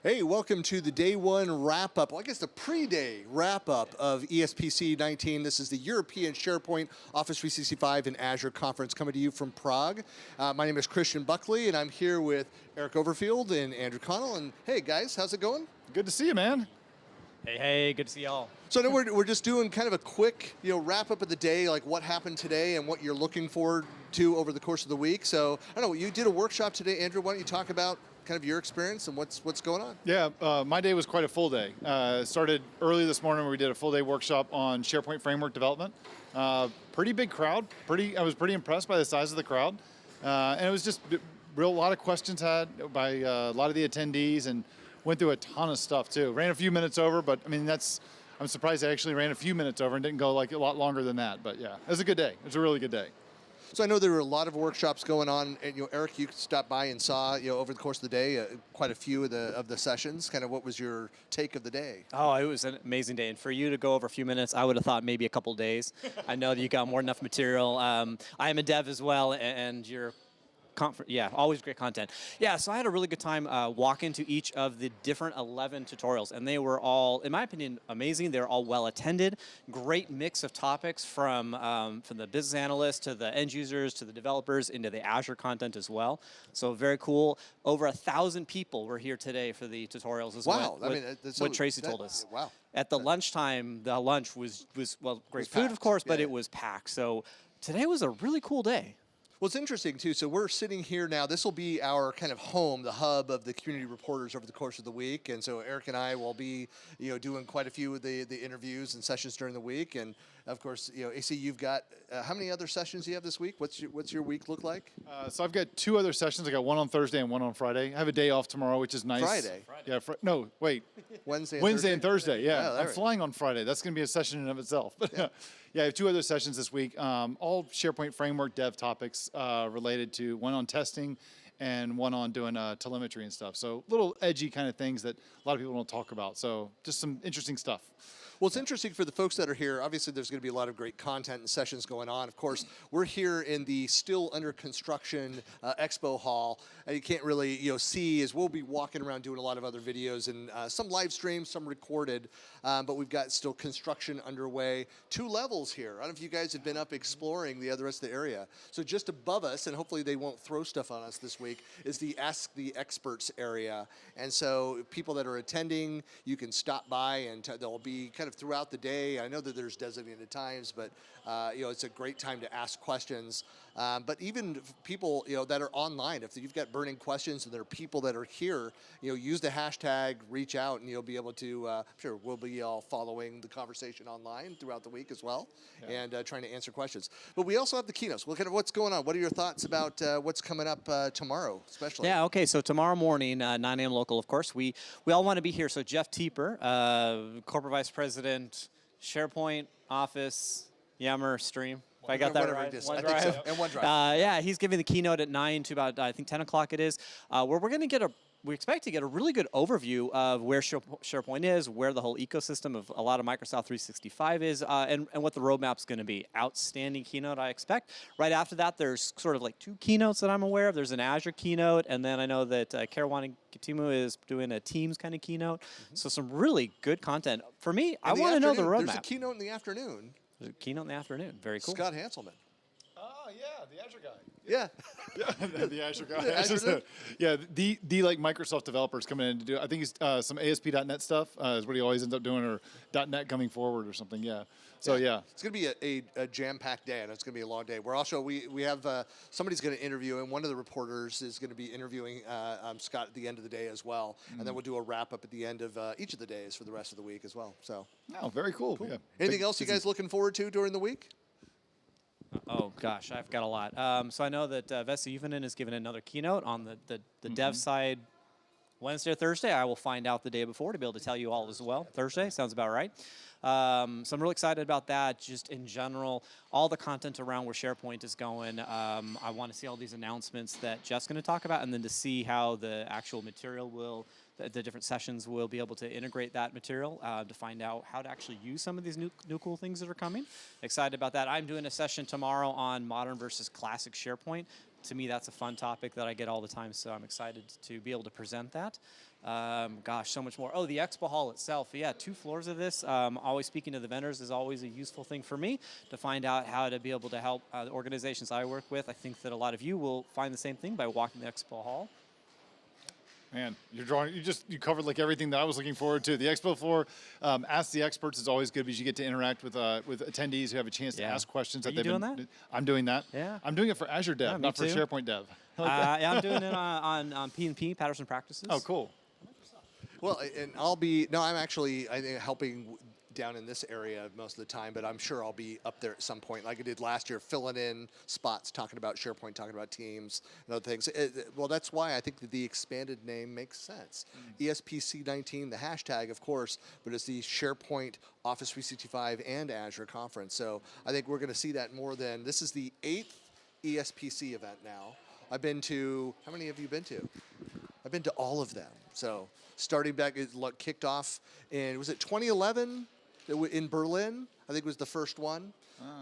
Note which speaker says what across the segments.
Speaker 1: Hey, welcome to the day one wrap up. Well, I guess the pre-day wrap up of ESPC 19. This is the European SharePoint Office 365 and Azure conference coming to you from Prague. My name is Christian Buckley, and I'm here with Eric Overfield and Andrew Connell. And hey, guys, how's it going?
Speaker 2: Good to see you, man.
Speaker 3: Hey, good to see y'all.
Speaker 1: So I know we're just doing kind of a quick, wrap up of the day, like what happened today and what you're looking forward to over the course of the week. So I don't know, you did a workshop today, Andrew. Why don't you talk about kind of your experience and what's going on?
Speaker 2: Yeah, my day was quite a full day. Started early this morning where we did a full day workshop on SharePoint framework development. Pretty big crowd. I was pretty impressed by the size of the crowd. And it was just a lot of questions had by a lot of the attendees, and went through a ton of stuff too. Ran a few minutes over, but I mean, I'm surprised I actually ran a few minutes over and didn't go like a lot longer than that. But yeah, it was a good day. It was a really good day.
Speaker 1: So I know there were a lot of workshops going on, and Eric, you stopped by and saw over the course of the day quite a few of the sessions. Kind of what was your take of the day?
Speaker 3: Oh, it was an amazing day, and for you to go over a few minutes, I would have thought maybe a couple days. I know that you got more than enough material. I am a dev as well, and you're. Yeah, always great content. Yeah, so I had a really good time walking to each of the different 11 tutorials, and they were all, in my opinion, amazing. They were all well attended. Great mix of topics from the business analysts to the end users to the developers into the Azure content as well. So very cool. Over 1,000 people were here today for the tutorials as well.
Speaker 1: Wow, I mean,
Speaker 3: what Tracy told us.
Speaker 1: Wow.
Speaker 3: At the lunchtime, the lunch was great food, of course, but it was packed. So today was a really cool day.
Speaker 1: Well, it's interesting, too. So we're sitting here now. This will be our kind of home, the hub of the community reporters over the course of the week. And so Eric and I will be, doing quite a few of the interviews and sessions during the week. And, of course, AC, you've got how many other sessions do you have this week? What's your week look like?
Speaker 2: So I've got two other sessions. I got one on Thursday and one on Friday. I have a day off tomorrow, which is nice.
Speaker 1: Friday?
Speaker 2: Yeah, no, wait.
Speaker 1: Wednesday
Speaker 2: and Thursday, yeah. I'm
Speaker 1: right.
Speaker 2: flying on Friday. That's going to be a session in and of itself. Yeah, I have two other sessions this week, all SharePoint framework dev topics related to one on testing and one on doing telemetry and stuff. So little edgy kind of things that a lot of people don't talk about. So just some interesting stuff.
Speaker 1: Well, it's interesting for the folks that are here. Obviously, there's going to be a lot of great content and sessions going on. Of course, we're here in the still under construction expo hall. And you can't really see as we'll be walking around doing a lot of other videos and some live streams, some recorded. But we've got still construction underway. 2 levels here. I don't know if you guys have been up exploring the rest of the area. So just above us, and hopefully they won't throw stuff on us this week, is the Ask the Experts area. And so people that are attending, you can stop by and there'll be kind of throughout the day. I know that there's designated times, but it's a great time to ask questions. But even people that are online, if you've got burning questions and there are people that are here, use the hashtag, reach out, and you'll be able to. I'm sure we'll be all following the conversation online throughout the week as well, and trying to answer questions. But we also have the keynotes. Well, kind of what's going on. What are your thoughts about what's coming up tomorrow, especially?
Speaker 3: Yeah. Okay. So tomorrow morning, 9 a.m. local, of course. We all want to be here. So Jeff Teeper, corporate vice president, SharePoint, Office, Yammer, Stream. If I got that right.
Speaker 1: I think so. And OneDrive.
Speaker 3: Yeah, he's giving the keynote at 9 to about, I think, 10 o'clock it is, where we're going to we expect to get a really good overview of where SharePoint is, where the whole ecosystem of a lot of Microsoft 365 is, and what the roadmap's going to be. Outstanding keynote, I expect. Right after that, there's sort of like 2 keynotes that I'm aware of. There's an Azure keynote, and then I know that Karawani Kitimu is doing a Teams kind of keynote. Mm-hmm. So some really good content. For me, I want to know the roadmap.
Speaker 1: There's a keynote in the afternoon.
Speaker 3: There's a keynote in the afternoon. Very cool.
Speaker 1: Scott Hanselman.
Speaker 2: Oh, yeah, the Azure guy.
Speaker 1: Yeah.
Speaker 2: The Azure guy. The like Microsoft developers coming in to do, I think he's some ASP.NET stuff is what he always ends up doing, or .NET coming forward or something, yeah. So, yeah.
Speaker 1: It's going to be a jam-packed day, and it's going to be a long day. We're also, we have, somebody's going to interview, and one of the reporters is going to be interviewing Scott at the end of the day as well. Mm-hmm. And then we'll do a wrap-up at the end of each of the days for the rest of the week as well. So.
Speaker 2: Oh, very cool. Yeah.
Speaker 1: Anything else you guys looking forward to during the week?
Speaker 3: Oh, gosh, I've got a lot. So I know that Vesa Juvonen is giving another keynote on the dev side Wednesday or Thursday. I will find out the day before to be able to tell you all as well. Thursday, sounds about right. So I'm really excited about that. Just in general, all the content around where SharePoint is going. I want to see all these announcements that Jeff's going to talk about, and then to see how the actual material will, the different sessions will be able to integrate that material to find out how to actually use some of these new cool things that are coming. Excited about that. I'm doing a session tomorrow on modern versus classic SharePoint. to me, that's a fun topic that I get all the time, so I'm excited to be able to present that. Gosh, so much more. Oh, the expo hall itself. Yeah, 2 floors of this. Always speaking to the vendors is always a useful thing for me to find out how to be able to help the organizations I work with. I think that a lot of you will find the same thing by walking the expo hall.
Speaker 2: Man, you covered like everything that I was looking forward to. The expo floor, Ask the Experts is always good because you get to interact with attendees who have a chance to ask questions.
Speaker 3: Are you doing that?
Speaker 2: I'm doing that.
Speaker 3: Yeah.
Speaker 2: I'm doing it for Azure Dev,
Speaker 3: Yeah, me
Speaker 2: not for
Speaker 3: too.
Speaker 2: SharePoint Dev.
Speaker 3: Yeah, I'm doing it on P&P, Patterson Practices.
Speaker 2: Oh, cool.
Speaker 1: Well, and I'm actually, I think, helping down in this area most of the time, but I'm sure I'll be up there at some point, like I did last year, filling in spots, talking about SharePoint, talking about Teams, and other things. Well, that's why I think that the expanded name makes sense. ESPC 19, the hashtag, of course, but it's the SharePoint, Office 365, and Azure conference. So I think we're going to see that more than, this is the 8th ESPC event now. I've been to, how many have you been to? I've been to all of them. So starting back, it kicked off in, was it 2011 in Berlin? I think was the first one.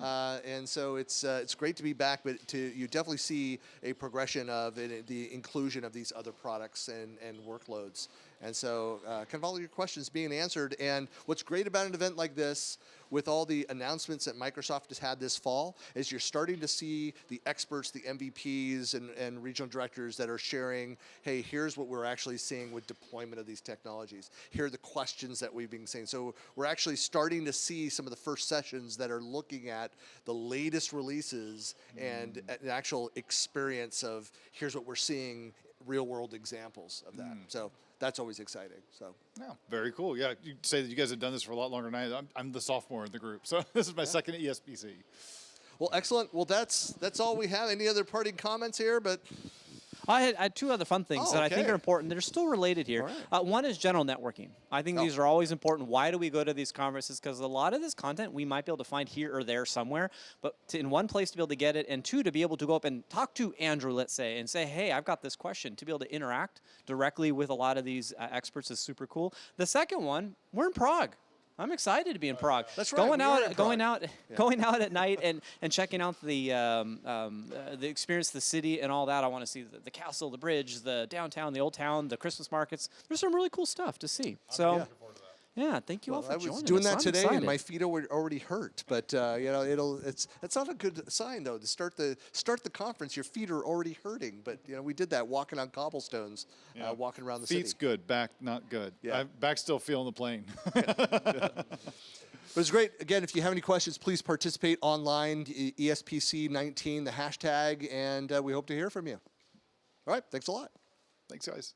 Speaker 1: And so it's great to be back, but you definitely see a progression of the inclusion of these other products and workloads. And so kind of all of your questions being answered. And what's great about an event like this, with all the announcements that Microsoft has had this fall, is you're starting to see the experts, the MVPs and regional directors that are sharing, hey, here's what we're actually seeing with deployment of these technologies. Here are the questions that we've been seeing. So we're actually starting to see some of the first sessions that are looking at the latest releases and an actual experience of here's what we're seeing, real world examples of that. So that's always exciting. So
Speaker 2: Yeah, very cool. Yeah, you say that you guys have done this for a lot longer than I am. I'm the sophomore in the group, so this is my second ESPC.
Speaker 1: well, excellent. Well, that's all we have. Any other parting comments here? But
Speaker 3: I had 2 other fun things that I think
Speaker 1: okay.
Speaker 3: are important. They're still related here.
Speaker 1: All
Speaker 3: One is general networking. I think these are always important. Why do we go to these conferences? Because a lot of this content we might be able to find here or there somewhere, but in one place to be able to get it, and 2, to be able to go up and talk to Andrew, let's say, and say, hey, I've got this question. To be able to interact directly with a lot of these experts is super cool. The second one, we're in Prague. I'm excited to be in Prague.
Speaker 1: That's right,
Speaker 3: Going out at night and checking out the experience, the city, and all that. I want to see the castle, the bridge, the downtown, the old town, the Christmas markets. There's some really cool stuff to see. So, yeah, thank you all for joining us.
Speaker 1: I was doing that
Speaker 3: I'm
Speaker 1: today,
Speaker 3: excited.
Speaker 1: and my feet already hurt. But it's not a good sign though to start the conference. Your feet are already hurting. But we did that walking on cobblestones, walking around the
Speaker 2: Feet's
Speaker 1: city.
Speaker 2: good, back not good.
Speaker 1: Yeah.
Speaker 2: Back still feeling the plane.
Speaker 1: But it's great. Again, if you have any questions, please participate online, ESPC 19, the hashtag, and we hope to hear from you. All right, thanks a lot.
Speaker 2: Thanks, guys.